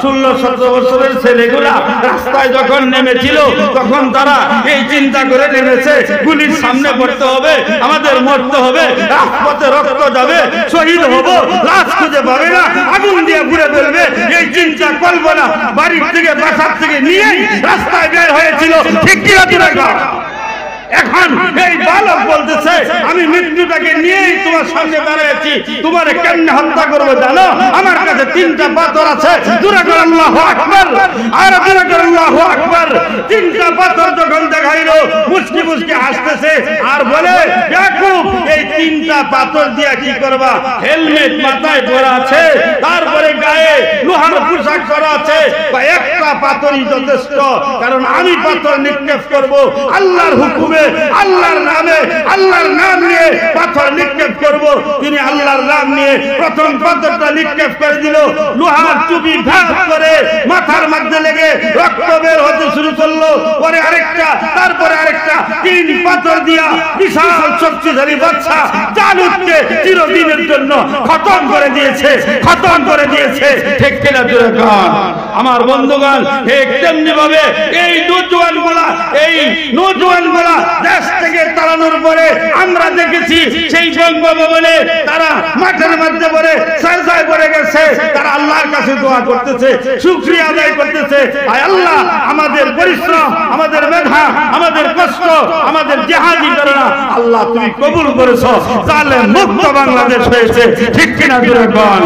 16-17 বছরের ছেলেগুলা রাস্তায় যখন নেমেছিল তখন তারা এই চিন্তা করে নেমেছে গুলির সামনে পড়তে হবে, আমাদের মরতে হবে, রাজপথে রক্ত যাবে, শহীদ হব, লাশ খুঁজে পাবে না, আগুন দিয়ে পুড়ে ফেলবে, এই চিন্তা কল্পনা বাড়ির থেকে বাসার থেকে নিয়ে রাস্তায় বের হয়েছিল। ঠিক কি না? এখন এই বালক বলতেছে আমি মৃত্যুটাকে নিয়েই তোমার সামনে দাঁড়িয়েছি, তোমার কেমনে হত্যা করবো জানো? আমার কাছে 3টা পাথর আছে। জোরে করে আল্লাহু আকবার, আর জোরে করে আল্লাহু আকবার। 3টা পাথর যখন দেখাইলো মুস্কি মুস্কি হাসতেছে আর বলে ইয়াকুব এই 3টা পাথর দিয়া কি করবা? হেলমেট মাথায় পরা আছে, তারপরে গায়ে লোহার পোশাক পরা আছে, বা একটা পাথরই যথেষ্ট, কারণ আমি পাথর নিক্ষেপ করব আল্লাহর হুকুমে, আল্লাহর নামে, আল্লাহর নাম নিয়ে পাথর নিক্ষেপ করব। তিনি আল্লাহর নাম নিয়ে প্রথম পাথরটা নিক্ষেপ করে দিল, লোহার চুপি ভাগ করে মাথার মধ্যে লেগে রক্ত বের হতে শুরু করলো। পরে আরেকটা, তারপরে আরেকটা, 3 পাথর দিয়া বিশাল শক্তিশালী বাচ্চা জালুতকে চিরদিনের জন্য খতম করে দিয়েছে, খতম করে দিয়েছে। ঠিক কিনা জোরে বলুন আমার বন্ধুগণ? ঠিক তেমনি ভাবে এই নওজোয়ানগুলা দেশ থেকে তাড়ানোর পরে আমরা দেখেছি সেই বঙ্গভবনে তারা মাঠের মধ্যে পড়ে সাজদায় পড়ে গেছে, তারা আল্লাহর কাছে দোয়া করতেছে, শুকরিয়া আদায় করতেছে, আয় আল্লাহ আমাদের পরিশ্রম, আমাদের মেধা, আমাদের কষ্ট, আমাদের জিহাদি প্রেরণা আল্লাহ তুমি কবুল করেছো, জালেম মুক্ত বাংলাদেশ হয়েছে। ঠিক কিনা জোরে বল?